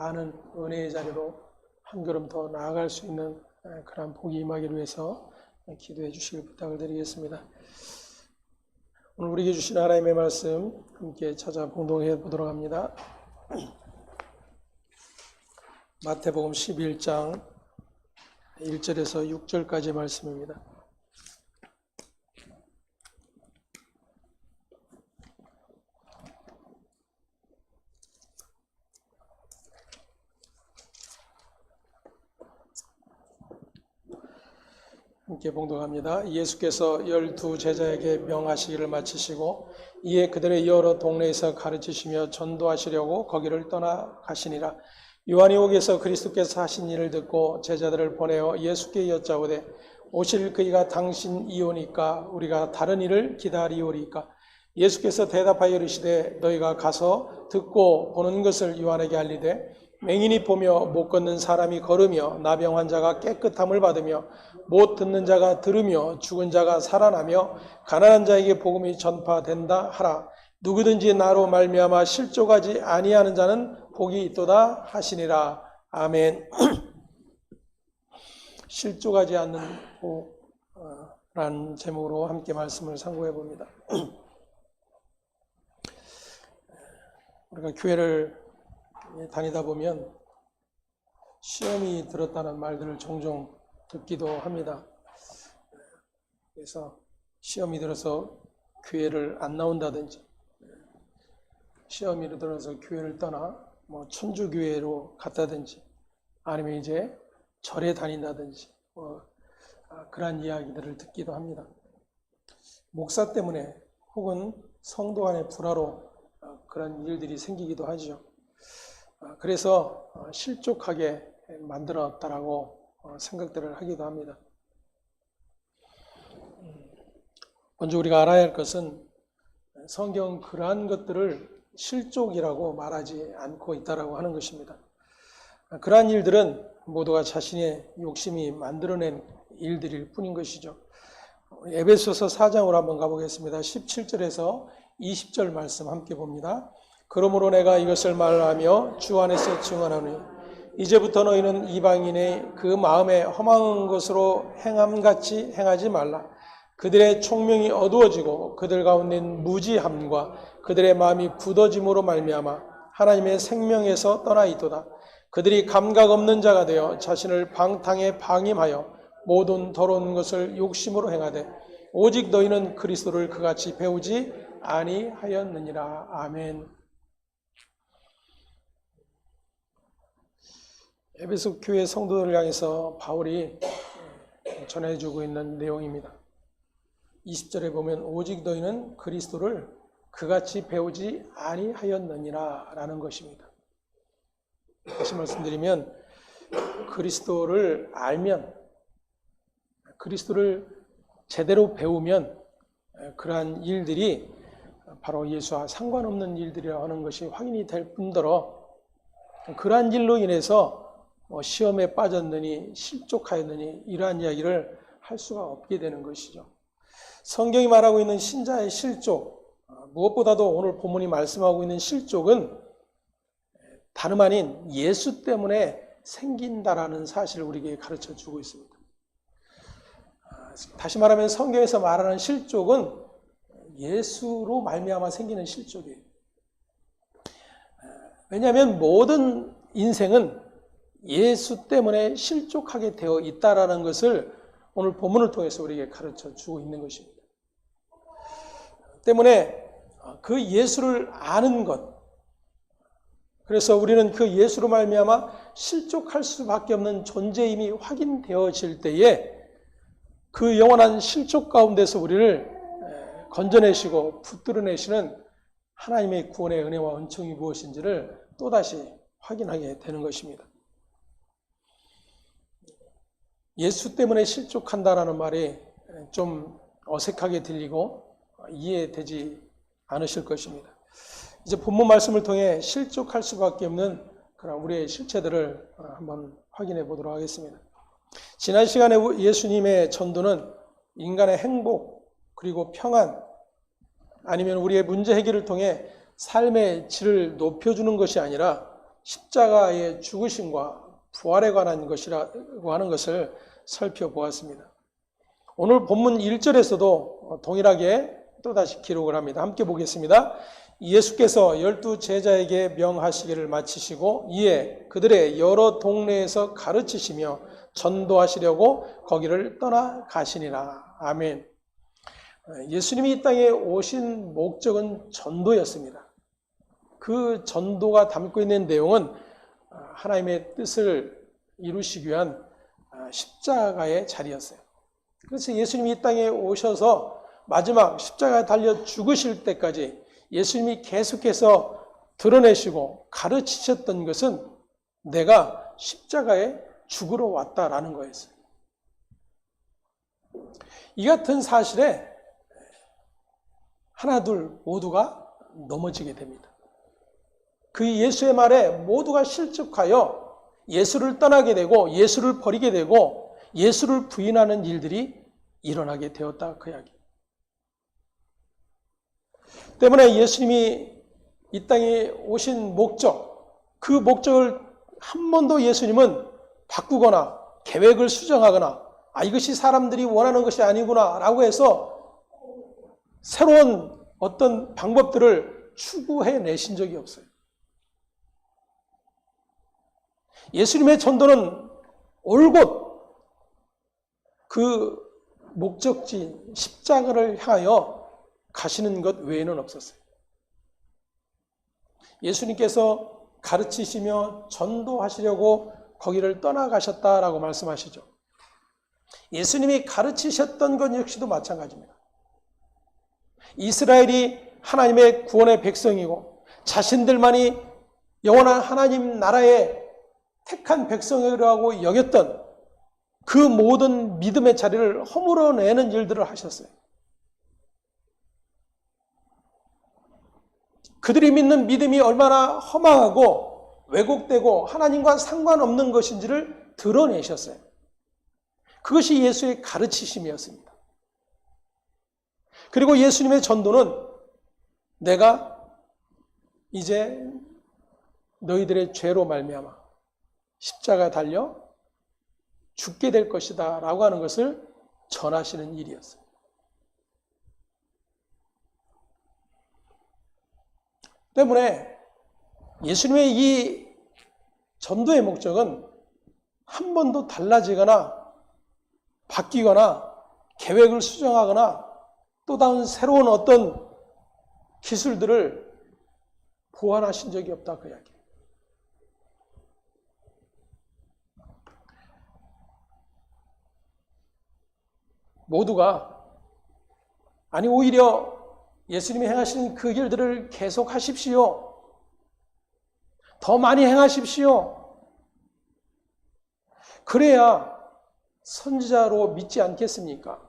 많은 은혜의 자리로 한 걸음 더 나아갈 수 있는 그런 복이 임하기를 위해서 기도해 주시길 부탁을 드리겠습니다. 오늘 우리에게 주신 하나님의 말씀 함께 찾아 봉독해 보도록 합니다. 마태복음 11장 1절에서 6절까지 말씀입니다. 함께 봉독합니다. 예수께서 12 제자에게 명하시기를 마치시고 이에 그들의 여러 동네에서 가르치시며 전도하시려고 거기를 떠나가시니라. 요한이 옥에서 그리스도께서 하신 일을 듣고 제자들을 보내어 예수께 여짜오되 오실 그이가 당신이오니까 우리가 다른 일을 기다리오리까? 예수께서 대답하여 이르시되 너희가 가서 듣고 보는 것을 요한에게 알리되 맹인이 보며 못 걷는 사람이 걸으며 나병 환자가 깨끗함을 받으며 못 듣는 자가 들으며 죽은 자가 살아나며 가난한 자에게 복음이 전파된다 하라. 누구든지 나로 말미암아 실족하지 아니하는 자는 복이 있도다 하시니라. 아멘. 실족하지 않는 복이라는 제목으로 함께 말씀을 상고해 봅니다. 우리가 교회를 다니다 보면 시험이 들었다는 말들을 종종 듣기도 합니다. 그래서 시험이 들어서 교회를 안 나온다든지, 시험이 들어서 교회를 떠나 천주교회로 갔다든지, 아니면 이제 절에 다닌다든지, 그러한 이야기들을 듣기도 합니다. 목사 때문에 혹은 성도 간의 불화로 그런 일들이 생기기도 하죠. 그래서 실족하게 만들었다라고 생각들을 하기도 합니다. 먼저 우리가 알아야 할 것은 성경은 그러한 것들을 실족이라고 말하지 않고 있다라고 하는 것입니다. 그러한 일들은 모두가 자신의 욕심이 만들어낸 일들일 뿐인 것이죠. 에베소서 4장으로 한번 가보겠습니다. 17절에서 20절 말씀 함께 봅니다. 그러므로 내가 이것을 말하며 주 안에서 증언하노니 이제부터 너희는 이방인의 그 마음에 허망한 것으로 행함같이 행하지 말라. 그들의 총명이 어두워지고 그들 가운데는 무지함과 그들의 마음이 굳어짐으로 말미암아 하나님의 생명에서 떠나 있도다. 그들이 감각 없는 자가 되어 자신을 방탕에 방임하여 모든 더러운 것을 욕심으로 행하되 오직 너희는 그리스도를 그같이 배우지 아니하였느니라. 아멘. 에베소 교회 성도들을 향해서 바울이 전해주고 있는 내용입니다. 20절에 보면 오직 너희는 그리스도를 그같이 배우지 아니하였느니라 라는 것입니다. 다시 말씀드리면 그리스도를 알면, 그리스도를 제대로 배우면 그러한 일들이 바로 예수와 상관없는 일들이라고 하는 것이 확인이 될 뿐더러 그러한 일로 인해서 시험에 빠졌느니 실족하였느니 이러한 이야기를 할 수가 없게 되는 것이죠. 성경이 말하고 있는 신자의 실족, 무엇보다도 오늘 본문이 말씀하고 있는 실족은 다름 아닌 예수 때문에 생긴다라는 사실을 우리에게 가르쳐 주고 있습니다. 다시 말하면 성경에서 말하는 실족은 예수로 말미암아 생기는 실족이에요. 왜냐하면 모든 인생은 예수 때문에 실족하게 되어 있다라는 것을 오늘 본문을 통해서 우리에게 가르쳐 주고 있는 것입니다. 때문에 그 예수를 아는 것, 그래서 우리는 그 예수로 말미암아 실족할 수밖에 없는 존재임이 확인되어질 때에 그 영원한 실족 가운데서 우리를 건져내시고 붙들어내시는 하나님의 구원의 은혜와 은총이 무엇인지를 또다시 확인하게 되는 것입니다. 예수 때문에 실족한다라는 말이 좀 어색하게 들리고 이해되지 않으실 것입니다. 이제 본문 말씀을 통해 실족할 수밖에 없는 그런 우리의 실체들을 한번 확인해 보도록 하겠습니다. 지난 시간에 예수님의 전도는 인간의 행복 그리고 평안 아니면 우리의 문제 해결을 통해 삶의 질을 높여주는 것이 아니라 십자가의 죽으심과 부활에 관한 것이라고 하는 것을 살펴보았습니다. 오늘 본문 1절에서도 동일하게 또다시 기록을 합니다. 함께 보겠습니다. 예수께서 12 제자에게 명하시기를 마치시고 이에 그들의 여러 동네에서 가르치시며 전도하시려고 거기를 떠나가시니라. 아멘. 예수님이 이 땅에 오신 목적은 전도였습니다. 그 전도가 담고 있는 내용은 하나님의 뜻을 이루시기 위한 십자가의 자리였어요. 그래서 예수님이 이 땅에 오셔서 마지막 십자가에 달려 죽으실 때까지 예수님이 계속해서 드러내시고 가르치셨던 것은 내가 십자가에 죽으러 왔다라는 거였어요. 이 같은 사실에 하나둘 모두가 넘어지게 됩니다. 그 예수의 말에 모두가 실족하여 예수를 떠나게 되고 예수를 버리게 되고 예수를 부인하는 일들이 일어나게 되었다 그 이야기. 때문에 예수님이 이 땅에 오신 목적, 그 목적을 한 번도 예수님은 바꾸거나 계획을 수정하거나 이것이 사람들이 원하는 것이 아니구나 라고 해서 새로운 어떤 방법들을 추구해 내신 적이 없어요. 예수님의 전도는 올곧 그 목적지 십자가를 향하여 가시는 것 외에는 없었어요. 예수님께서 가르치시며 전도하시려고 거기를 떠나가셨다라고 말씀하시죠. 예수님이 가르치셨던 것 역시도 마찬가지입니다. 이스라엘이 하나님의 구원의 백성이고 자신들만이 영원한 하나님 나라의 택한 백성이라고 여겼던 그 모든 믿음의 자리를 허물어내는 일들을 하셨어요. 그들이 믿는 믿음이 얼마나 허망하고 왜곡되고 하나님과 상관없는 것인지를 드러내셨어요. 그것이 예수의 가르치심이었습니다. 그리고 예수님의 전도는 내가 이제 너희들의 죄로 말미암아 십자가에 달려 죽게 될 것이다 라고 하는 것을 전하시는 일이었어요. 때문에 예수님의 이 전도의 목적은 한 번도 달라지거나 바뀌거나 계획을 수정하거나 또 다른 새로운 어떤 기술들을 보완하신 적이 없다 그 이야기예요. 모두가 오히려 예수님이 행하신 그 길들을 계속 하십시오. 더 많이 행하십시오. 그래야 선지자로 믿지 않겠습니까?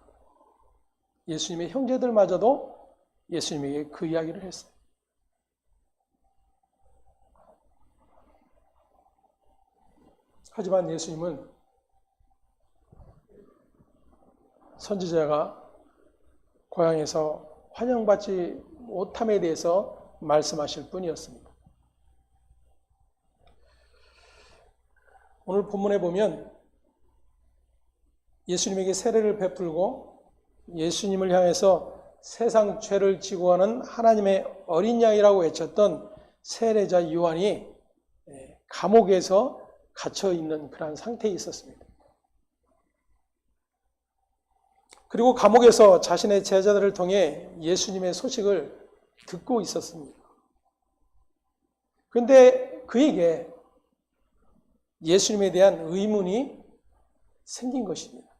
예수님의 형제들마저도 예수님에게 그 이야기를 했어요. 하지만 예수님은 선지자가 고향에서 환영받지 못함에 대해서 말씀하실 뿐이었습니다. 오늘 본문에 보면 예수님에게 세례를 베풀고 예수님을 향해서 세상 죄를 지고 가는 하나님의 어린 양이라고 외쳤던 세례자 요한이 감옥에서 갇혀 있는 그런 상태에 있었습니다. 그리고 감옥에서 자신의 제자들을 통해 예수님의 소식을 듣고 있었습니다. 그런데 그에게 예수님에 대한 의문이 생긴 것입니다.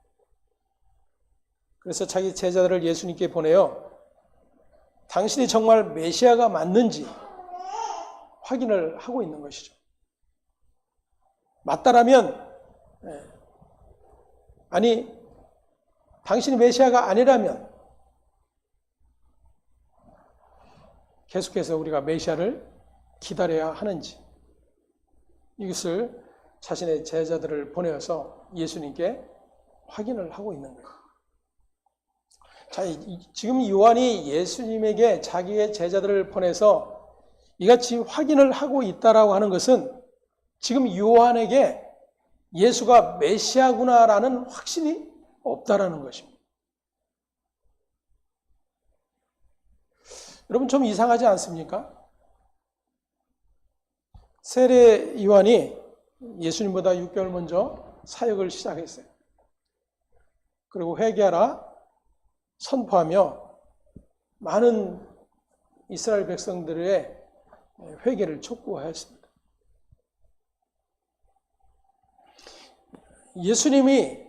그래서 자기 제자들을 예수님께 보내요. 당신이 정말 메시아가 맞는지 확인을 하고 있는 것이죠. 맞다라면, 당신이 메시아가 아니라면 계속해서 우리가 메시아를 기다려야 하는지 이것을 자신의 제자들을 보내어서 예수님께 확인을 하고 있는 거예요. 자, 지금 요한이 예수님에게 자기의 제자들을 보내서 이같이 확인을 하고 있다라고 하는 것은 지금 요한에게 예수가 메시아구나라는 확신이 없다라는 것입니다. 여러분 좀 이상하지 않습니까? 세례 요한이 예수님보다 6개월 먼저 사역을 시작했어요. 그리고 회개하라 선포하며 많은 이스라엘 백성들의 회개를 촉구하였습니다. 예수님이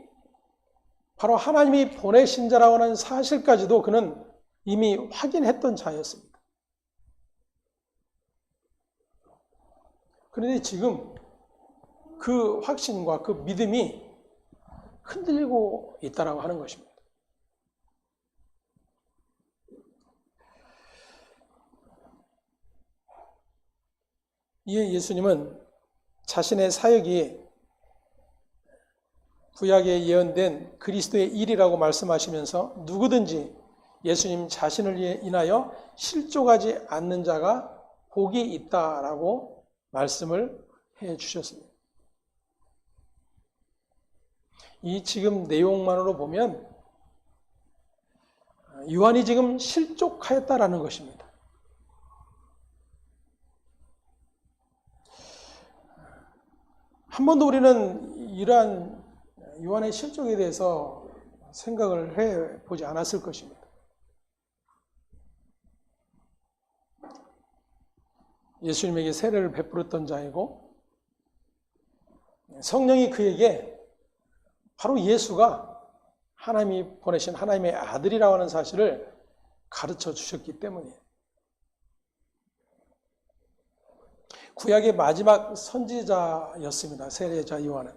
바로 하나님이 보내신 자라고 하는 사실까지도 그는 이미 확인했던 자였습니다. 그런데 지금 그 확신과 그 믿음이 흔들리고 있다고 하는 것입니다. 이에 예수님은 자신의 사역이 구약에 예언된 그리스도의 일이라고 말씀하시면서 누구든지 예수님 자신을 인하여 실족하지 않는 자가 복이 있다라고 말씀을 해 주셨습니다. 이 지금 내용만으로 보면 요한이 지금 실족하였다라는 것입니다. 한 번도 우리는 이러한 요한의 실족에 대해서 생각을 해보지 않았을 것입니다. 예수님에게 세례를 베풀었던 자이고 성령이 그에게 바로 예수가 하나님이 보내신 하나님의 아들이라고 하는 사실을 가르쳐 주셨기 때문이에요. 구약의 마지막 선지자였습니다. 세례자 요한은.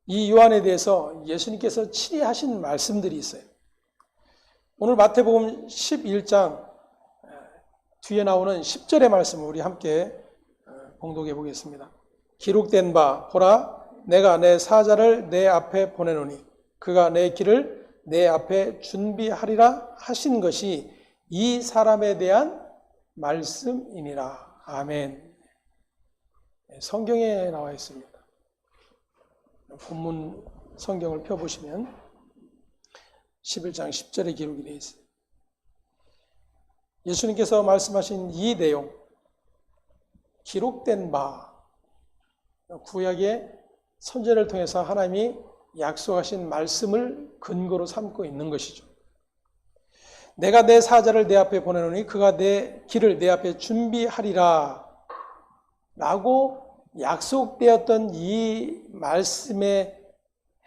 이 요한에 대해서 예수님께서 친히 하신 말씀들이 있어요. 오늘 마태복음 11장 뒤에 나오는 10절의 말씀을 우리 함께 봉독해 보겠습니다. 기록된 바 보라 내가 내 사자를 내 앞에 보내노니 그가 내 길을 내 앞에 준비하리라 하신 것이 이 사람에 대한 말씀이니라. 아멘. 성경에 나와 있습니다. 본문 성경을 펴보시면 11장 10절에 기록이 되어 있어요. 예수님께서 말씀하신 이 내용, 기록된 바, 구약의 선지자를 통해서 하나님이 약속하신 말씀을 근거로 삼고 있는 것이죠. 내가 내 사자를 내 앞에 보내노니 그가 내 길을 내 앞에 준비하리라 라고 약속되었던 이 말씀의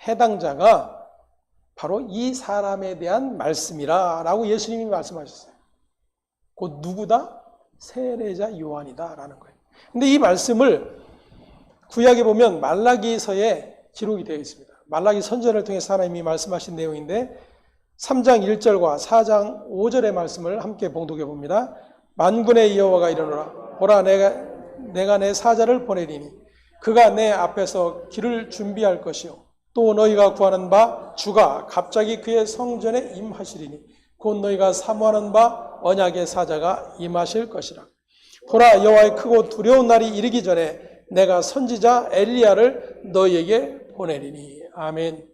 해당자가 바로 이 사람에 대한 말씀이라 라고 예수님이 말씀하셨어요. 곧 누구다? 세례자 요한이다 라는 거예요. 근데 이 말씀을 구약에 보면 말라기서에 기록이 되어 있습니다. 말라기 선지자를 통해서 하나님이 말씀하신 내용인데 3장 1절과 4장 5절의 말씀을 함께 봉독해 봅니다. 만군의 여호와가 이르노라 보라 내가 내 사자를 보내리니 그가 내 앞에서 길을 준비할 것이요 또 너희가 구하는 바 주가 갑자기 그의 성전에 임하시리니 곧 너희가 사모하는 바 언약의 사자가 임하실 것이라. 보라 여호와의 크고 두려운 날이 이르기 전에 내가 선지자 엘리야를 너희에게 보내리니. 아멘.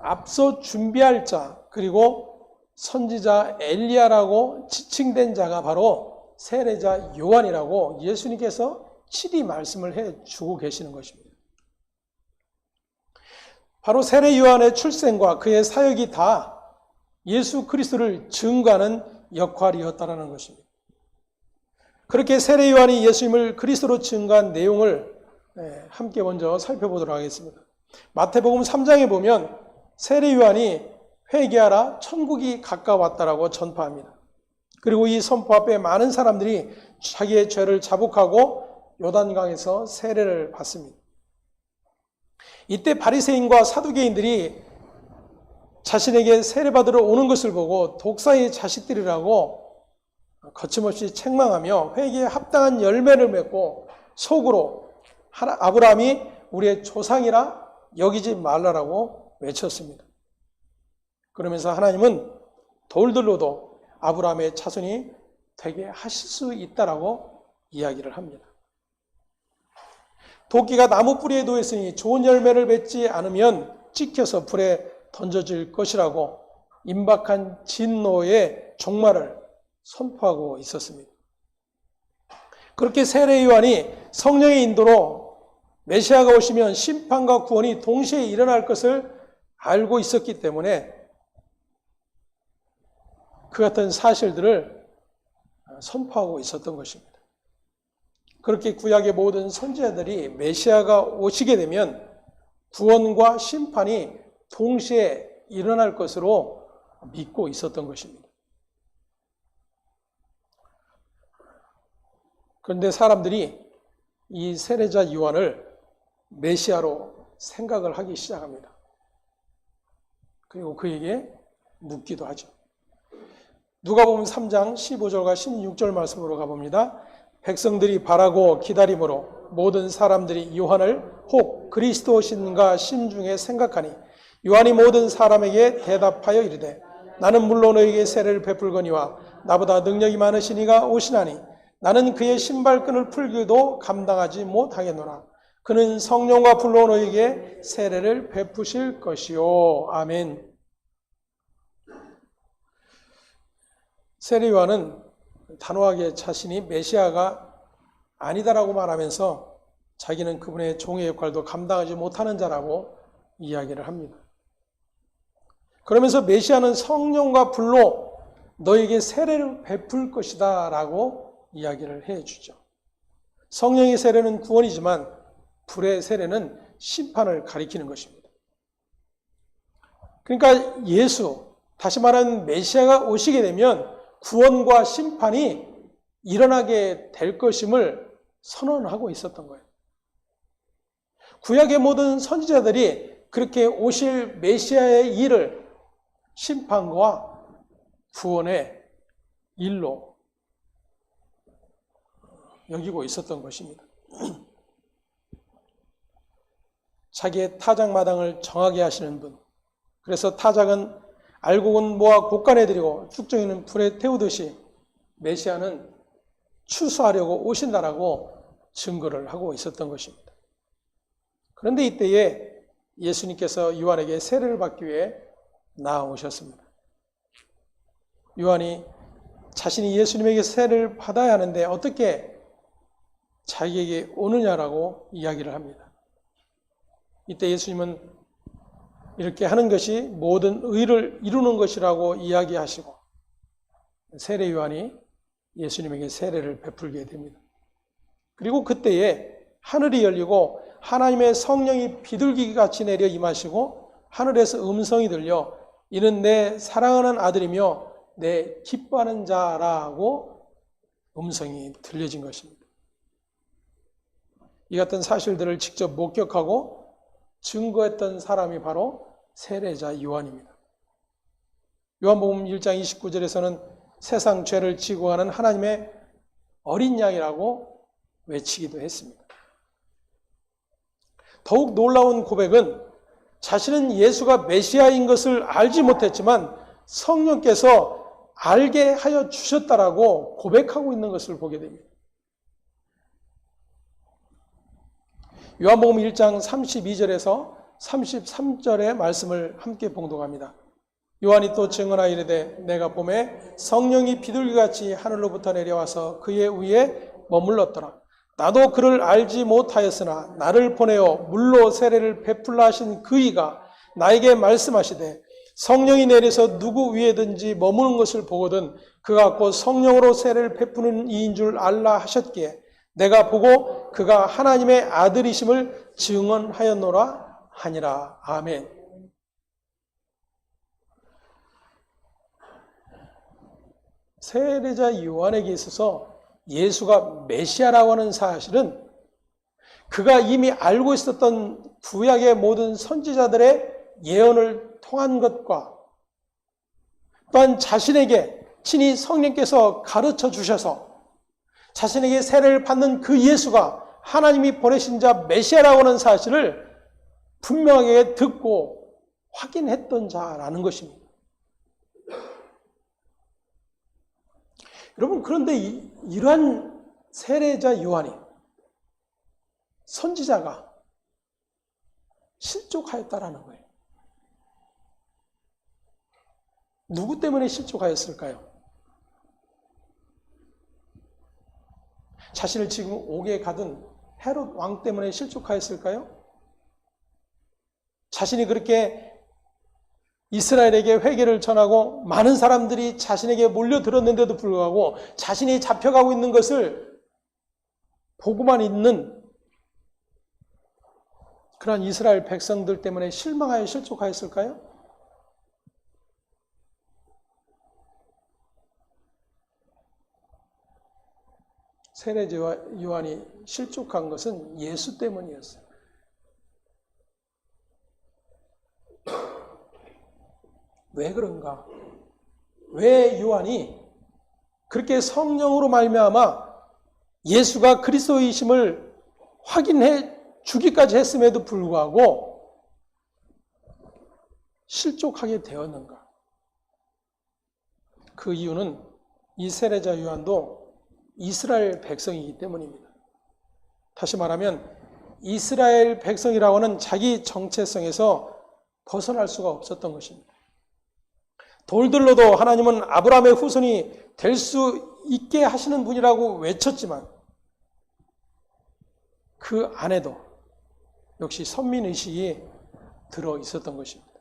앞서 준비할 자 그리고 선지자 엘리야라고 지칭된 자가 바로 세례자 요한이라고 예수님께서 친히 말씀을 해주고 계시는 것입니다. 바로 세례 요한의 출생과 그의 사역이 다 예수 그리스도를 증거하는 역할이었다라는 것입니다. 그렇게 세례 요한이 예수님을 그리스도로 증거한 내용을 함께 먼저 살펴보도록 하겠습니다. 마태복음 3장에 보면 세례 요한이 회개하라 천국이 가까웠다라고 전파합니다. 그리고 이 선포 앞에 많은 사람들이 자기의 죄를 자복하고 요단강에서 세례를 받습니다. 이때 바리새인과 사두개인들이 자신에게 세례받으러 오는 것을 보고 독사의 자식들이라고 거침없이 책망하며 회개에 합당한 열매를 맺고 속으로 아브라함이 우리의 조상이라 여기지 말라라고 외쳤습니다. 그러면서 하나님은 돌들로도 아브라함의 자손이 되게 하실 수 있다라고 이야기를 합니다. 도끼가 나무 뿌리에 놓였으니 좋은 열매를 맺지 않으면 찍혀서 불에 던져질 것이라고 임박한 진노의 종말을 선포하고 있었습니다. 그렇게 세례 요한이 성령의 인도로 메시아가 오시면 심판과 구원이 동시에 일어날 것을 알고 있었기 때문에 그 같은 사실들을 선포하고 있었던 것입니다. 그렇게 구약의 모든 선지자들이 메시아가 오시게 되면 구원과 심판이 동시에 일어날 것으로 믿고 있었던 것입니다. 그런데 사람들이 이 세례자 요한을 메시아로 생각을 하기 시작합니다. 그리고 그에게 묻기도 하죠. 누가복음 3장 15절과 16절 말씀으로 가봅니다. 백성들이 바라고 기다림으로 모든 사람들이 요한을 혹 그리스도신가 심중에 생각하니 요한이 모든 사람에게 대답하여 이르되 나는 물론 너에게 세례를 베풀거니와 나보다 능력이 많으시니가 오시나니 나는 그의 신발끈을 풀기도 감당하지 못하겠노라. 그는 성령과 불로 너에게 세례를 베푸실 것이요. 아멘. 세례 요한은 단호하게 자신이 메시아가 아니다라고 말하면서 자기는 그분의 종의 역할도 감당하지 못하는 자라고 이야기를 합니다. 그러면서 메시아는 성령과 불로 너에게 세례를 베풀 것이다 라고 이야기를 해주죠. 성령의 세례는 구원이지만 불의 세례는 심판을 가리키는 것입니다. 그러니까 예수, 다시 말하는 메시아가 오시게 되면 구원과 심판이 일어나게 될 것임을 선언하고 있었던 거예요. 구약의 모든 선지자들이 그렇게 오실 메시아의 일을 심판과 구원의 일로 여기고 있었던 것입니다. 자기의 타작마당을 정하게 하시는 분, 그래서 타작은 알곡은 모아 곡간에드리고 쭉정이는 불에 태우듯이 메시아는 추수하려고 오신다라고 증거를 하고 있었던 것입니다. 그런데 이때에 예수님께서 요한에게 세례를 받기 위해 나아오셨습니다. 요한이 자신이 예수님에게 세례를 받아야 하는데 어떻게 자기에게 오느냐라고 이야기를 합니다. 이때 예수님은 이렇게 하는 것이 모든 의를 이루는 것이라고 이야기하시고 세례 요한이 예수님에게 세례를 베풀게 됩니다. 그리고 그때에 하늘이 열리고 하나님의 성령이 비둘기같이 내려 임하시고 하늘에서 음성이 들려 이는 내 사랑하는 아들이며 내 기뻐하는 자라고 음성이 들려진 것입니다. 이 같은 사실들을 직접 목격하고 증거했던 사람이 바로 세례자 요한입니다. 요한복음 1장 29절에서는 세상 죄를 지고 가는 하나님의 어린 양이라고 외치기도 했습니다. 더욱 놀라운 고백은 자신은 예수가 메시아인 것을 알지 못했지만 성령께서 알게 하여 주셨다라고 고백하고 있는 것을 보게 됩니다. 요한복음 1장 32절에서 33절의 말씀을 함께 봉독합니다. 요한이 또 증언하여 이르되 내가 보매 성령이 비둘기같이 하늘로부터 내려와서 그의 위에 머물렀더라. 나도 그를 알지 못하였으나 나를 보내어 물로 세례를 베풀라 하신 그이가 나에게 말씀하시되 성령이 내려서 누구 위에든지 머무는 것을 보거든 그가 곧 성령으로 세례를 베푸는 이인 줄 알라 하셨기에 내가 보고 그가 하나님의 아들이심을 증언하였노라 하니라. 아멘. 세례자 요한에게 있어서 예수가 메시아라고 하는 사실은 그가 이미 알고 있었던 구약의 모든 선지자들의 예언을 통한 것과 또한 자신에게 친히 성령께서 가르쳐 주셔서 자신에게 세례를 받는 그 예수가 하나님이 보내신 자 메시아라고 하는 사실을 분명하게 듣고 확인했던 자라는 것입니다. 여러분, 그런데 이러한 세례자 요한이, 선지자가 실족하였다라는 거예요. 누구 때문에 실족하였을까요? 자신을 지금 옥에 가둔 헤롯 왕 때문에 실족하였을까요? 자신이 그렇게 이스라엘에게 회개를 전하고 많은 사람들이 자신에게 몰려들었는데도 불구하고 자신이 잡혀가고 있는 것을 보고만 있는 그런 이스라엘 백성들 때문에 실망하여 실족하였을까요? 세례자 요한이 실족한 것은 예수 때문이었어요. 왜 그런가? 왜 요한이 그렇게 성령으로 말미암아 예수가 그리스도이심을 확인해 주기까지 했음에도 불구하고 실족하게 되었는가? 그 이유는 이 세례자 요한도 이스라엘 백성이기 때문입니다. 다시 말하면 이스라엘 백성이라고 하는 자기 정체성에서 벗어날 수가 없었던 것입니다. 돌들로도 하나님은 아브라함의 후손이 될 수 있게 하시는 분이라고 외쳤지만 그 안에도 역시 선민의식이 들어 있었던 것입니다.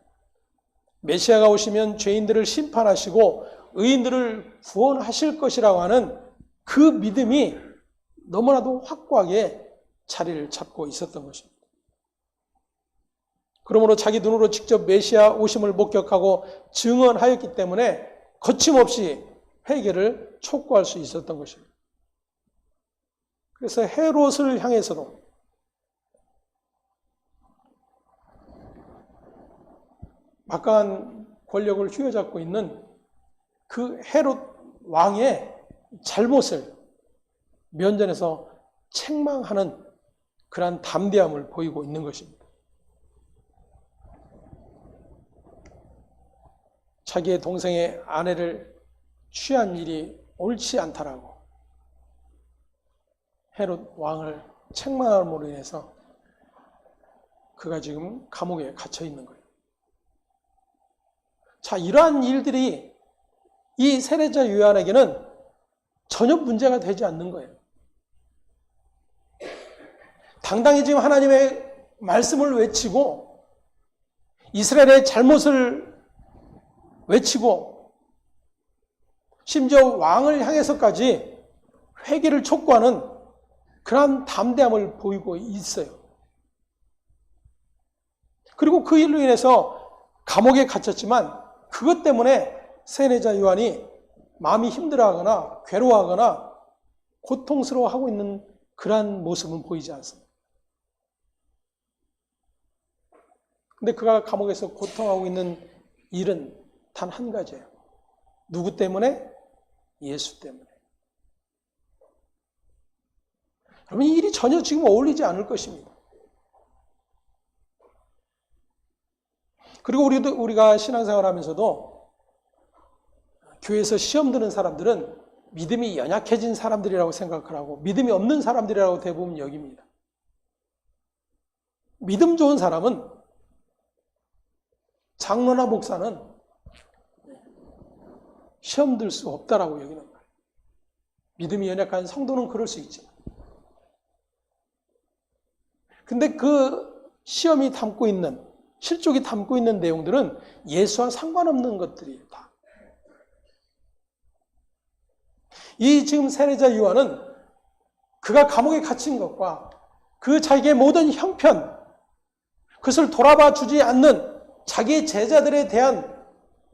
메시아가 오시면 죄인들을 심판하시고 의인들을 구원하실 것이라고 하는 그 믿음이 너무나도 확고하게 자리를 잡고 있었던 것입니다. 그러므로 자기 눈으로 직접 메시아 오심을 목격하고 증언하였기 때문에 거침없이 회개를 촉구할 수 있었던 것입니다. 그래서 헤롯을 향해서도 막강한 권력을 휘어잡고 있는 그 헤롯 왕의 잘못을 면전에서 책망하는 그러한 담대함을 보이고 있는 것입니다. 자기의 동생의 아내를 취한 일이 옳지 않다라고 헤롯 왕을 책망함으로 인해서 그가 지금 감옥에 갇혀 있는 거예요. 자, 이러한 일들이 이 세례자 요한에게는 전혀 문제가 되지 않는 거예요. 당당히 지금 하나님의 말씀을 외치고 이스라엘의 잘못을 외치고 심지어 왕을 향해서까지 회개를 촉구하는 그러한 담대함을 보이고 있어요. 그리고 그 일로 인해서 감옥에 갇혔지만 그것 때문에 세례자 요한이 마음이 힘들어하거나 괴로워하거나 고통스러워하고 있는 그러한 모습은 보이지 않습니다. 근데 그가 감옥에서 고통하고 있는 일은 단 한 가지예요. 누구 때문에? 예수 때문에. 여러분, 이 일이 전혀 지금 어울리지 않을 것입니다. 그리고 우리가 신앙생활 하면서도 교회에서 시험 드는 사람들은 믿음이 연약해진 사람들이라고 생각을 하고 믿음이 없는 사람들이라고 대부분 여깁니다. 믿음 좋은 사람은 장로나 목사는 시험 들 수 없다라고 여기는 거예요. 믿음이 연약한 성도는 그럴 수 있지만. 근데 그 시험이 담고 있는, 실족이 담고 있는 내용들은 예수와 상관없는 것들이에요, 다. 이 지금 세례자 요한은 그가 감옥에 갇힌 것과 그 자기의 모든 형편, 그것을 돌아봐 주지 않는 자기의 제자들에 대한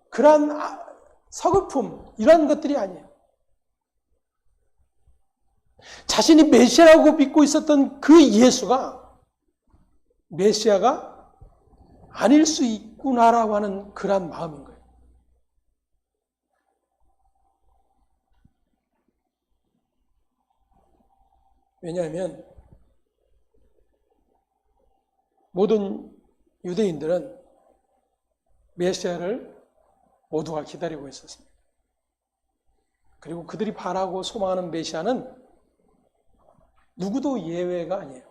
그러한 서글픔, 이러한 것들이 아니에요. 자신이 메시아라고 믿고 있었던 그 예수가 메시아가 아닐 수 있구나라고 하는 그러한 마음인 거예요. 왜냐하면 모든 유대인들은 메시아를 모두가 기다리고 있었습니다. 그리고 그들이 바라고 소망하는 메시아는 누구도 예외가 아니에요.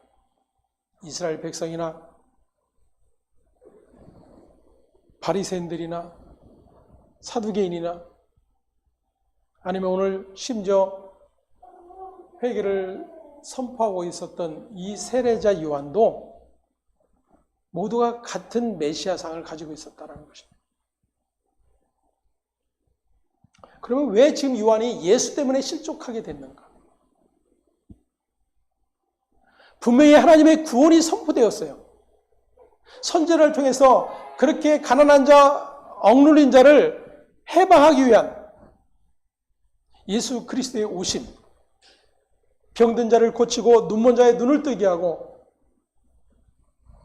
이스라엘 백성이나 바리새인들이나 사두개인이나 아니면 오늘 심지어 회개를 선포하고 있었던 이 세례자 요한도 모두가 같은 메시아상을 가지고 있었다는 것입니다. 그러면 왜 지금 요한이 예수 때문에 실족하게 됐는가? 분명히 하나님의 구원이 선포되었어요. 선지자를 통해서 그렇게 가난한 자, 억눌린 자를 해방하기 위한 예수 그리스도의 오심, 병든 자를 고치고 눈먼 자의 눈을 뜨게 하고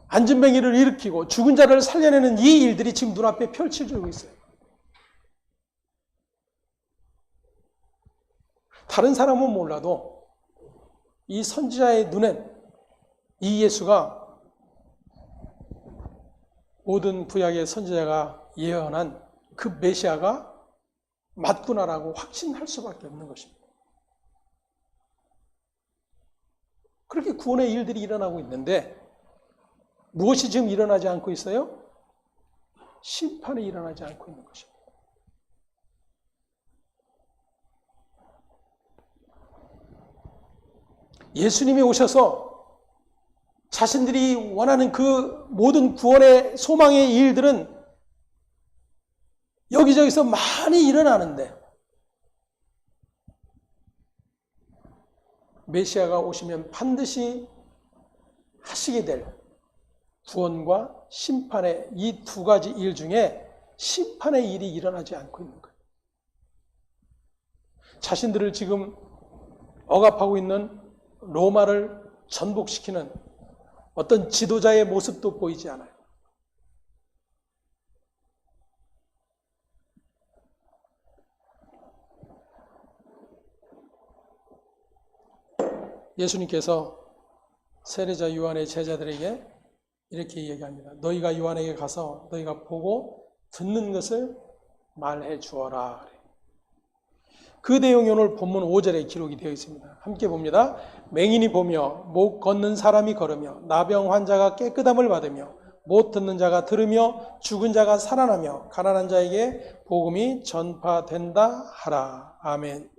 안진뱅이를 일으키고 죽은 자를 살려내는 이 일들이 지금 눈앞에 펼쳐지고 있어요. 다른 사람은 몰라도 이 선지자의 눈엔 이 예수가 모든 구약의 선지자가 예언한 그 메시아가 맞구나라고 확신할 수밖에 없는 것입니다. 그렇게 구원의 일들이 일어나고 있는데 무엇이 지금 일어나지 않고 있어요? 심판이 일어나지 않고 있는 것입니다. 예수님이 오셔서 자신들이 원하는 그 모든 구원의 소망의 일들은 여기저기서 많이 일어나는데 메시아가 오시면 반드시 하시게 될 구원과 심판의 이 두 가지 일 중에 심판의 일이 일어나지 않고 있는 거예요. 자신들을 지금 억압하고 있는 로마를 전복시키는 어떤 지도자의 모습도 보이지 않아요. 예수님께서 세례자 요한의 제자들에게 이렇게 얘기합니다. 너희가 요한에게 가서 너희가 보고 듣는 것을 말해 주어라. 그 내용이 오늘 본문 5절에 기록이 되어 있습니다. 함께 봅니다. 맹인이 보며 못 걷는 사람이 걸으며 나병 환자가 깨끗함을 받으며 못 듣는 자가 들으며 죽은 자가 살아나며 가난한 자에게 복음이 전파된다 하라. 아멘.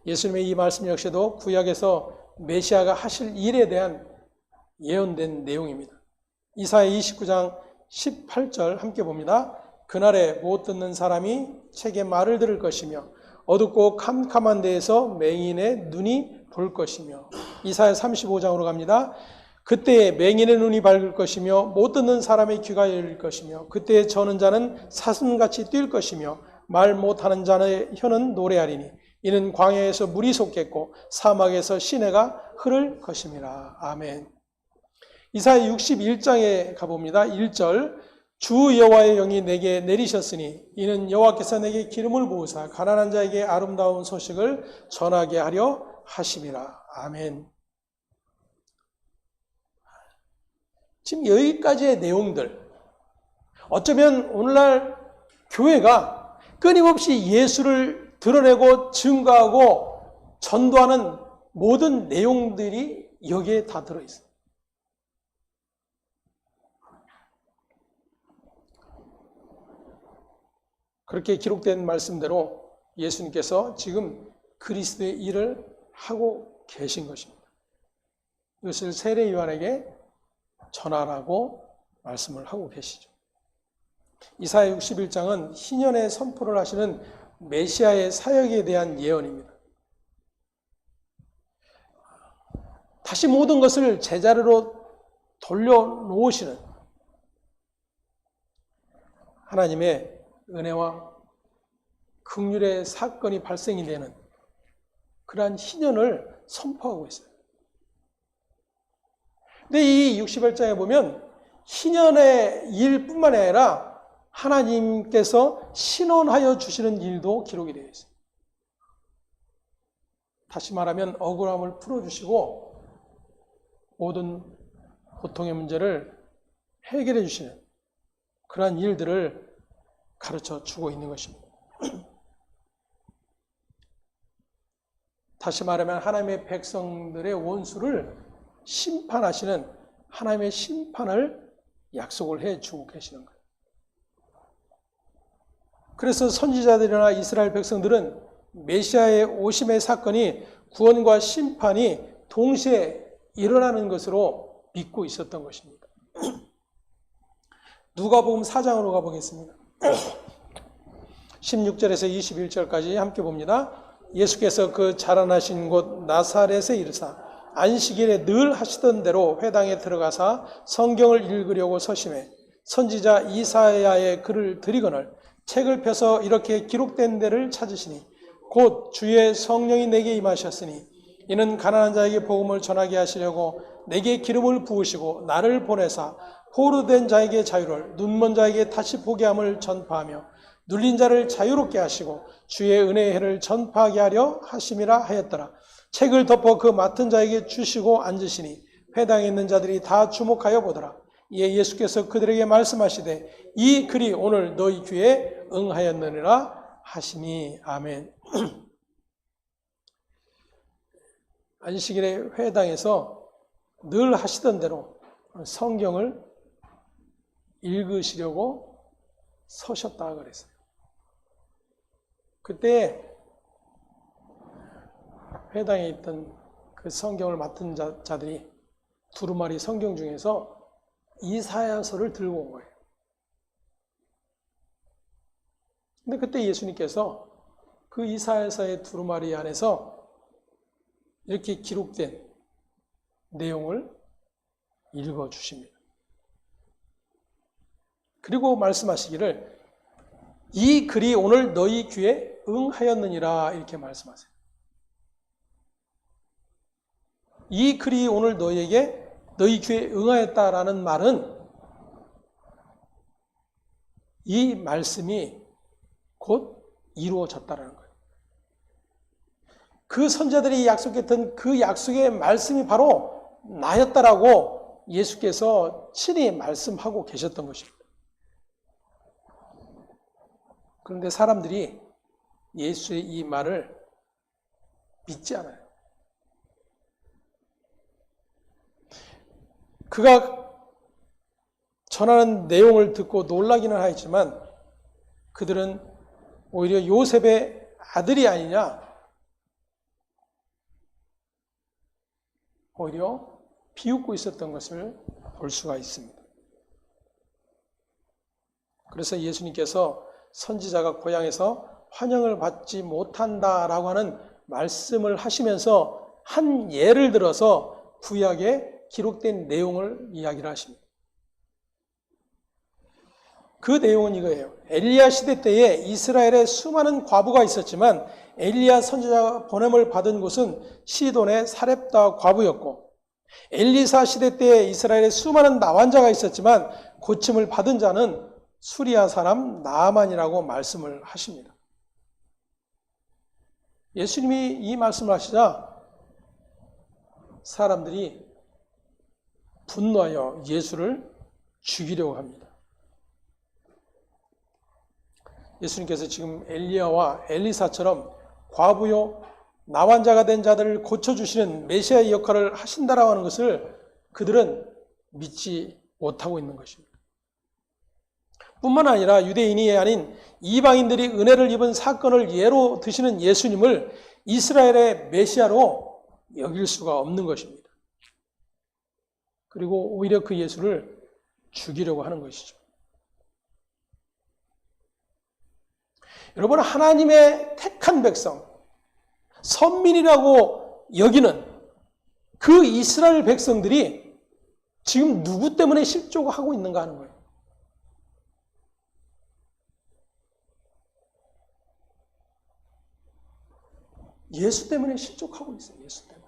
예수님의 이 말씀 역시도 구약에서 메시아가 하실 일에 대한 예언된 내용입니다. 이사야 29장 18절 함께 봅니다. 그날에 못 듣는 사람이 책의 말을 들을 것이며 어둡고 캄캄한 데에서 맹인의 눈이 볼 것이며 이사야 35장으로 갑니다. 그때에 맹인의 눈이 밝을 것이며 못 듣는 사람의 귀가 열릴 것이며 그때에 저는 자는 사슴같이 뛸 것이며 말 못하는 자의 혀는 노래하리니 이는 광야에서 물이 솟겠고 사막에서 시내가 흐를 것임이라. 아멘. 이사야 61장에 가봅니다. 1절 주 여호와의 영이 내게 내리셨으니 이는 여호와께서 내게 기름을 부으사 가난한 자에게 아름다운 소식을 전하게 하려 하심이라. 아멘. 지금 여기까지의 내용들, 어쩌면 오늘날 교회가 끊임없이 예수를 드러내고 증거하고 전도하는 모든 내용들이 여기에 다 들어있어요. 그렇게 기록된 말씀대로 예수님께서 지금 그리스도의 일을 하고 계신 것입니다. 이것을 세례 요한에게 전하라고 말씀을 하고 계시죠. 이사야 61장은 희년의 선포를 하시는 메시아의 사역에 대한 예언입니다. 다시 모든 것을 제자리로 돌려놓으시는 하나님의 은혜와 긍휼의 사건이 발생이 되는 그러한 희년을 선포하고 있어요. 근데 이 61장에 보면 희년의 일뿐만 아니라 하나님께서 신원하여 주시는 일도 기록이 되어 있어요. 다시 말하면 억울함을 풀어주시고 모든 고통의 문제를 해결해 주시는 그러한 일들을 가르쳐 주고 있는 것입니다. 다시 말하면 하나님의 백성들의 원수를 심판하시는 하나님의 심판을 약속을 해주고 계시는 거예요. 그래서 선지자들이나 이스라엘 백성들은 메시아의 오심의 사건이 구원과 심판이 동시에 일어나는 것으로 믿고 있었던 것입니다. 누가복음 4장으로 가보겠습니다. 16절에서 21절까지 함께 봅니다. 예수께서 그 자라나신 곳 나사렛에 이르사 안식일에 늘 하시던 대로 회당에 들어가사 성경을 읽으려고 서심해 선지자 이사야의 글을 들이거늘 책을 펴서 이렇게 기록된 데를 찾으시니 곧 주의 성령이 내게 임하셨으니 이는 가난한 자에게 복음을 전하게 하시려고 내게 기름을 부으시고 나를 보내사 포로된 자에게 자유를 눈먼 자에게 다시 보게 함을 전파하며 눌린 자를 자유롭게 하시고 주의 은혜의 해를 전파하게 하려 하심이라 하였더라. 책을 덮어 그 맡은 자에게 주시고 앉으시니 회당에 있는 자들이 다 주목하여 보더라. 이에 예수께서 그들에게 말씀하시되 이 글이 오늘 너희 귀에 응하였느니라 하시니. 아멘. 안식일에 회당에서 늘 하시던 대로 성경을 읽으시려고 서셨다 그랬어요. 그때 회당에 있던 그 성경을 맡은 자들이 두루마리 성경 중에서 이사야서를 들고 온 거예요. 근데 그때 예수님께서 그 이사야서의 두루마리 안에서 이렇게 기록된 내용을 읽어주십니다. 그리고 말씀하시기를 이 글이 오늘 너희 귀에 응하였느니라 이렇게 말씀하세요. 이 글이 오늘 너희 귀에 응하였다라는 말은 이 말씀이 곧 이루어졌다라는 거예요. 그 선자들이 약속했던 그 약속의 말씀이 바로 나였다라고 예수께서 친히 말씀하고 계셨던 것입니다. 그런데 사람들이 예수의 이 말을 믿지 않아요. 그가 전하는 내용을 듣고 놀라기는 하였지만 그들은 오히려 요셉의 아들이 아니냐, 오히려 비웃고 있었던 것을 볼 수가 있습니다. 그래서 예수님께서 선지자가 고향에서 환영을 받지 못한다라고 하는 말씀을 하시면서 한 예를 들어서 구약에 기록된 내용을 이야기를 하십니다. 그 내용은 이거예요. 엘리야 시대 때에 이스라엘에 수많은 과부가 있었지만 엘리야 선지자가 보냄을 받은 곳은 시돈의 사렙다 과부였고, 엘리사 시대 때에 이스라엘에 수많은 나환자가 있었지만 고침을 받은 자는 수리아 사람 나아만이라고 말씀을 하십니다. 예수님이 이 말씀을 하시자 사람들이 분노하여 예수를 죽이려고 합니다. 예수님께서 지금 엘리야와 엘리사처럼 과부요 나환자가 된 자들을 고쳐주시는 메시아의 역할을 하신다라고 하는 것을 그들은 믿지 못하고 있는 것입니다. 뿐만 아니라 유대인이 아닌 이방인들이 은혜를 입은 사건을 예로 드시는 예수님을 이스라엘의 메시아로 여길 수가 없는 것입니다. 그리고 오히려 그 예수를 죽이려고 하는 것이죠. 여러분, 하나님의 택한 백성, 선민이라고 여기는 그 이스라엘 백성들이 지금 누구 때문에 실족하고 있는가 하는 거예요. 예수 때문에 실족하고 있어요. 예수 때문에.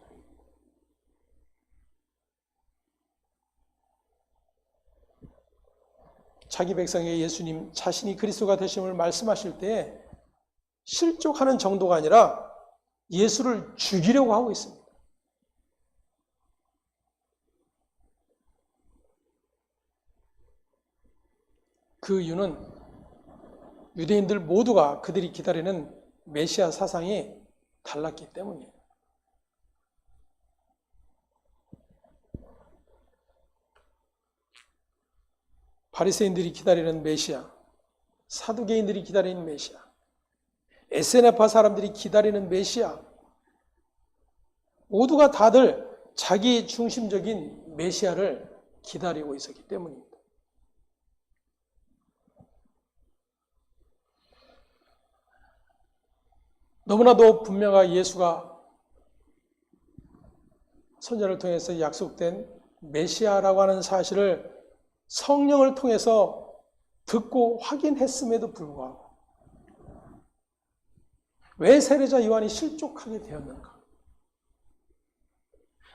자기 백성의 예수님 자신이 그리스도가 되심을 말씀하실 때 실족하는 정도가 아니라 예수를 죽이려고 하고 있습니다. 그 이유는 유대인들 모두가 그들이 기다리는 메시아 사상이 달랐기 때문이에요. 바리새인들이 기다리는 메시아, 사두개인들이 기다리는 메시아, 에세네파 사람들이 기다리는 메시아, 모두가 다들 자기 중심적인 메시아를 기다리고 있었기 때문입니다. 너무나도 분명하게 예수가 선자를 통해서 약속된 메시아라고 하는 사실을 성령을 통해서 듣고 확인했음에도 불구하고 왜 세례자 요한이 실족하게 되었는가?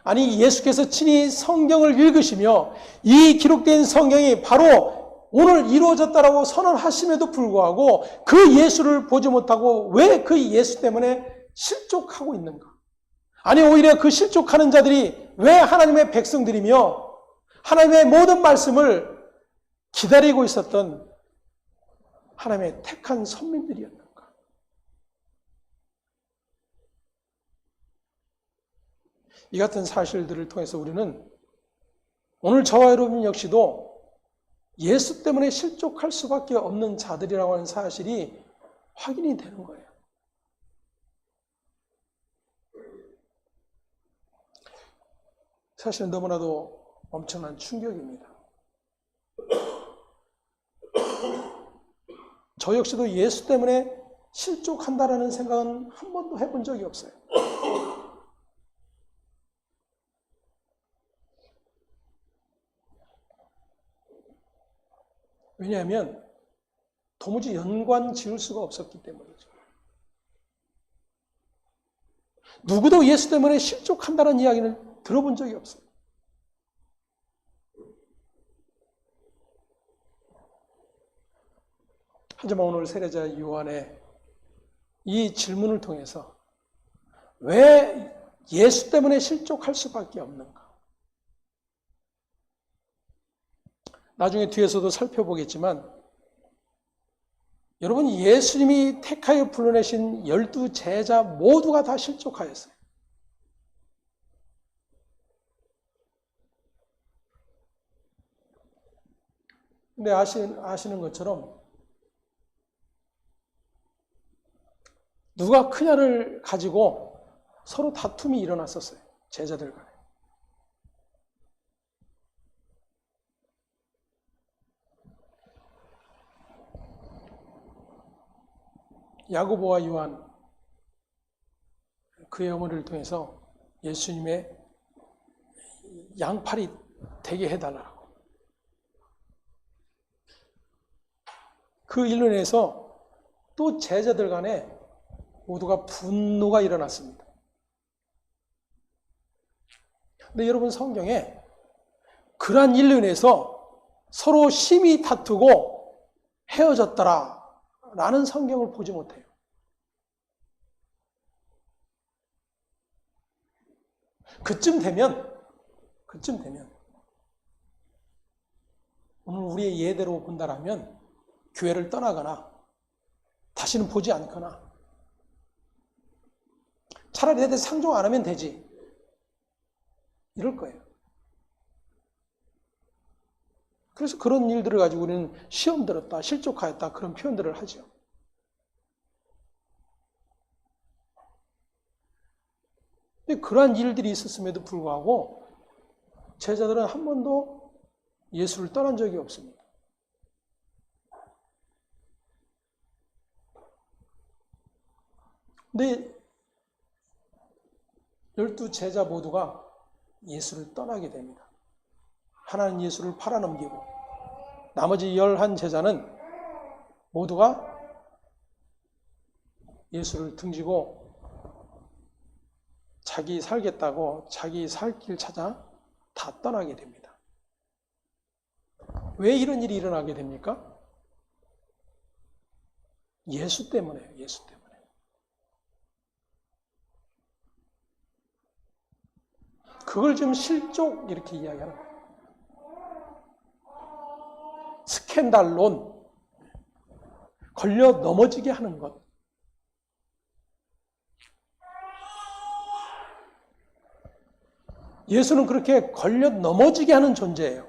아니, 예수께서 친히 성경을 읽으시며 이 기록된 성경이 바로 오늘 이루어졌다라고 선언하심에도 불구하고 그 예수를 보지 못하고 왜 그 예수 때문에 실족하고 있는가? 아니, 오히려 그 실족하는 자들이 왜 하나님의 백성들이며 하나님의 모든 말씀을 기다리고 있었던 하나님의 택한 선민들이었는가? 이 같은 사실들을 통해서 우리는 오늘 저와 여러분 역시도 예수 때문에 실족할 수밖에 없는 자들이라고 하는 사실이 확인이 되는 거예요. 사실은 너무나도 엄청난 충격입니다. 저 역시도 예수 때문에 실족한다라는 생각은 한 번도 해본 적이 없어요. 왜냐하면 도무지 연관 지을 수가 없었기 때문이죠. 누구도 예수 때문에 실족한다는 이야기를 들어본 적이 없어요. 하지만 오늘 세례자 요한의 이 질문을 통해서 왜 예수 때문에 실족할 수밖에 없는가? 나중에 뒤에서도 살펴보겠지만 여러분, 예수님이 택하여 불러내신 12제자 모두가 다 실족하였어요. 근데 아시는 것처럼 누가 크냐를 가지고 서로 다툼이 일어났었어요. 제자들 간에. 야고보와 요한, 그의 어머니를 통해서 예수님의 양팔이 되게 해달라고. 그 일로 인해서 또 제자들 간에 모두가 분노가 일어났습니다. 근데 여러분, 성경에 그러한 일로 인해서 서로 심히 다투고 헤어졌더라 라는 성경을 보지 못해요. 그쯤 되면 오늘 우리의 예대로 본다라면 교회를 떠나거나 다시는 보지 않거나 차라리 내 대해 상종 안 하면 되지, 이럴 거예요. 그래서 그런 일들을 가지고 우리는 시험 들었다, 실족하였다, 그런 표현들을 하죠. 근데 그러한 일들이 있었음에도 불구하고 제자들은 한 번도 예수를 떠난 적이 없습니다. 근데 12제자 모두가 예수를 떠나게 됩니다. 하나는 예수를 팔아넘기고 나머지 11제자는 모두가 예수를 등지고 자기 살겠다고 자기 살 길 찾아 다 떠나게 됩니다. 왜 이런 일이 일어나게 됩니까? 예수 때문에요. 예수 때문에. 그걸 지금 실족 이렇게 이야기하는 거예요. 스캔들론, 걸려 넘어지게 하는 것. 예수는 그렇게 걸려 넘어지게 하는 존재예요.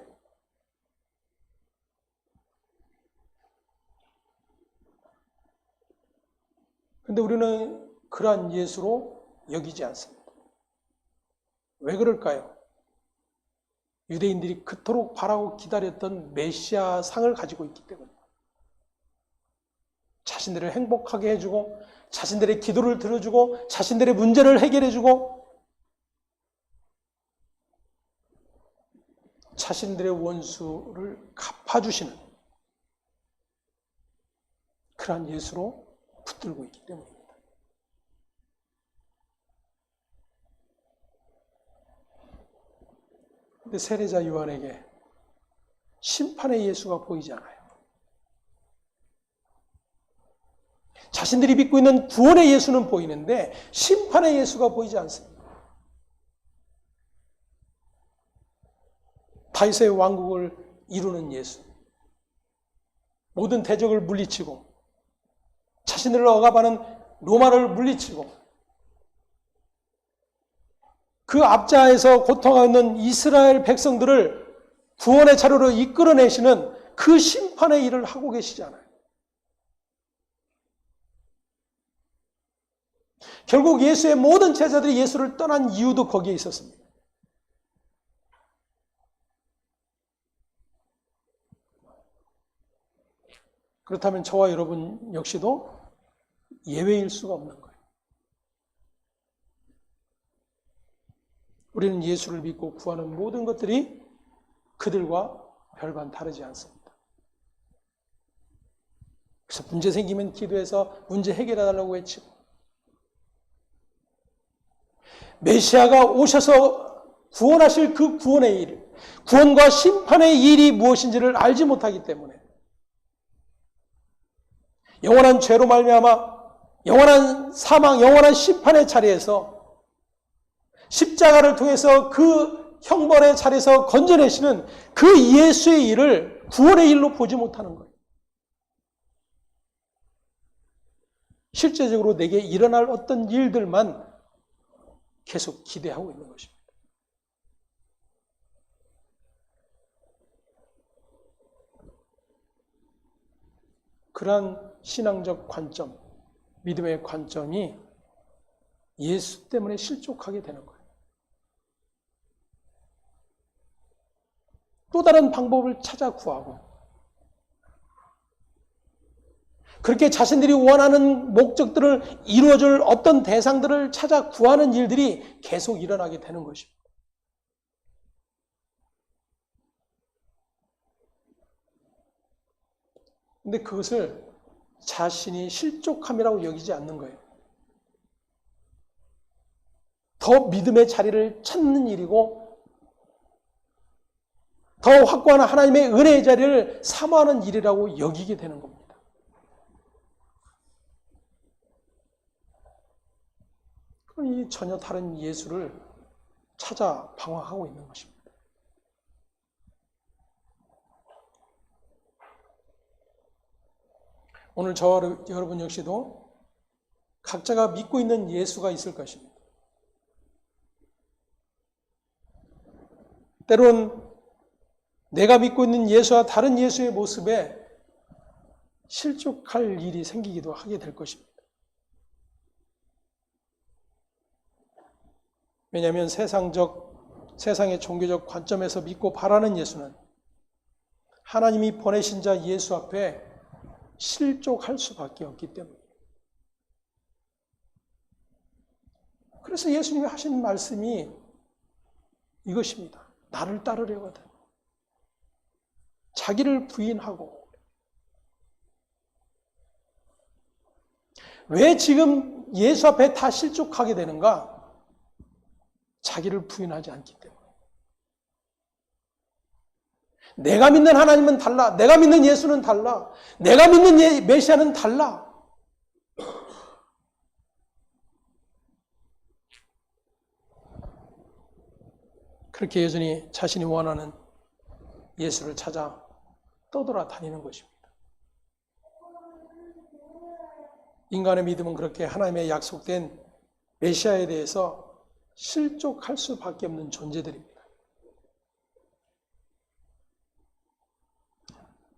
그런데 우리는 그러한 예수로 여기지 않습니다. 왜 그럴까요? 유대인들이 그토록 바라고 기다렸던 메시아 상을 가지고 있기 때문입니다. 자신들을 행복하게 해주고 자신들의 기도를 들어주고 자신들의 문제를 해결해주고 자신들의 원수를 갚아주시는 그러한 예수로 붙들고 있기 때문입니다. 그런데 세례자 요한에게 심판의 예수가 보이지 않아요. 자신들이 믿고 있는 구원의 예수는 보이는데 심판의 예수가 보이지 않습니다. 다윗의 왕국을 이루는 예수, 모든 대적을 물리치고 자신들을 억압하는 로마를 물리치고 그 앞자에서 고통하고 있는 이스라엘 백성들을 구원의 자료로 이끌어내시는 그 심판의 일을 하고 계시잖아요. 결국 예수의 모든 제자들이 예수를 떠난 이유도 거기에 있었습니다. 그렇다면 저와 여러분 역시도 예외일 수가 없는 거예요. 우리는 예수를 믿고 구하는 모든 것들이 그들과 별반 다르지 않습니다. 그래서 문제 생기면 기도해서 문제 해결해달라고 외치고 메시아가 오셔서 구원하실 그 구원의 일, 구원과 심판의 일이 무엇인지를 알지 못하기 때문에 영원한 죄로 말미암아 영원한 사망, 영원한 심판의 자리에서 십자가를 통해서 그 형벌의 자리에서 건져내시는 그 예수의 일을 구원의 일로 보지 못하는 거예요. 실제적으로 내게 일어날 어떤 일들만 계속 기대하고 있는 것입니다. 그러한 신앙적 관점, 믿음의 관점이 예수 때문에 실족하게 되는 거예요. 또 다른 방법을 찾아 구하고 그렇게 자신들이 원하는 목적들을 이루어줄 어떤 대상들을 찾아 구하는 일들이 계속 일어나게 되는 것입니다. 근데 그것을 자신이 실족함이라고 여기지 않는 거예요. 더 믿음의 자리를 찾는 일이고 더 확고한 하나님의 은혜의 자리를 사모하는 일이라고 여기게 되는 겁니다. 이 전혀 다른 예수를 찾아 방황하고 있는 것입니다. 오늘 저와 여러분 역시도 각자가 믿고 있는 예수가 있을 것입니다. 때론 내가 믿고 있는 예수와 다른 예수의 모습에 실족할 일이 생기기도 하게 될 것입니다. 왜냐하면 세상의 종교적 관점에서 믿고 바라는 예수는 하나님이 보내신 자 예수 앞에 실족할 수밖에 없기 때문입니다. 그래서 예수님이 하신 말씀이 이것입니다. 나를 따르려거든 자기를 부인하고. 왜 지금 예수 앞에 다 실족하게 되는가? 자기를 부인하지 않기 때문에. 내가 믿는 하나님은 달라. 내가 믿는 예수는 달라. 내가 믿는 메시아는 달라. 그렇게 여전히 자신이 원하는 예수를 찾아 떠돌아다니는 것입니다. 인간의 믿음은 그렇게 하나님의 약속된 메시아에 대해서 실족할 수밖에 없는 존재들입니다.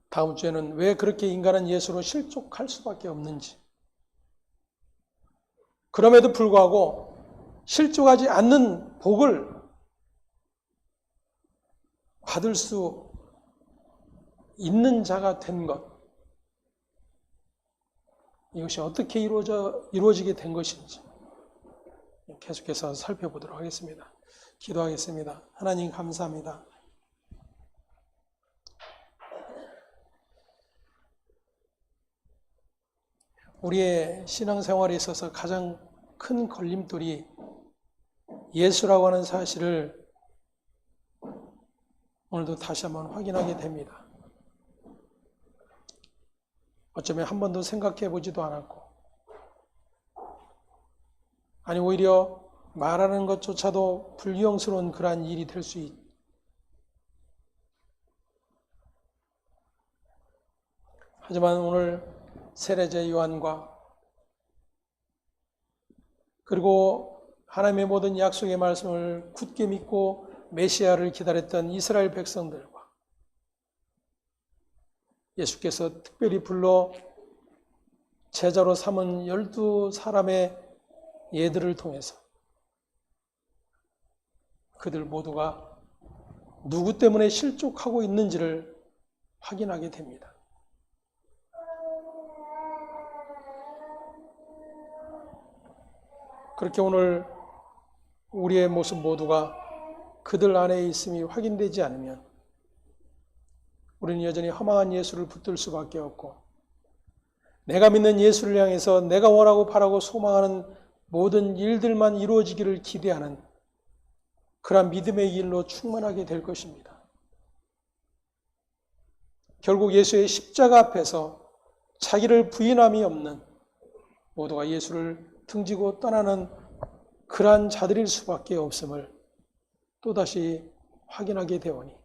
다음 주에는 왜 그렇게 인간은 예수로 실족할 수밖에 없는지, 그럼에도 불구하고 실족하지 않는 복을 받을 수 있는 자가 된 것, 이것이 어떻게 이루어지게 된 것인지 계속해서 살펴보도록 하겠습니다. 기도하겠습니다. 하나님 감사합니다. 우리의 신앙생활에 있어서 가장 큰 걸림돌이 예수라고 하는 사실을 오늘도 다시 한번 확인하게 됩니다. 어쩌면 한 번도 생각해 보지도 않았고, 아니 오히려 말하는 것조차도 불경스러운 그러한 일이 될 수 있. 하지만 오늘 세례자 요한과 그리고 하나님의 모든 약속의 말씀을 굳게 믿고 메시아를 기다렸던 이스라엘 백성들과 예수께서 특별히 불러 제자로 삼은 12사람의 예들을 통해서 그들 모두가 누구 때문에 실족하고 있는지를 확인하게 됩니다. 그렇게 오늘 우리의 모습 모두가 그들 안에 있음이 확인되지 않으면 우리는 여전히 허망한 예수를 붙들 수밖에 없고, 내가 믿는 예수를 향해서 내가 원하고 바라고 소망하는 모든 일들만 이루어지기를 기대하는 그러한 믿음의 길로 충만하게 될 것입니다. 결국 예수의 십자가 앞에서 자기를 부인함이 없는 모두가 예수를 등지고 떠나는 그러한 자들일 수밖에 없음을 또다시 확인하게 되오니,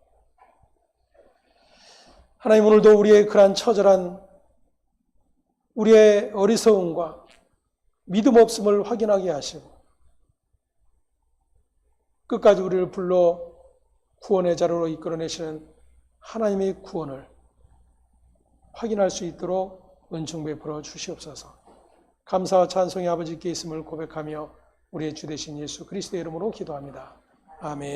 하나님 오늘도 우리의 그러한 처절한 우리의 어리석음과 믿음 없음을 확인하게 하시고 끝까지 우리를 불러 구원의 자리로 이끌어내시는 하나님의 구원을 확인할 수 있도록 은총 베풀어 주시옵소서. 감사와 찬송의 아버지께 있음을 고백하며 우리의 주 되신 예수 그리스도의 이름으로 기도합니다. 아멘.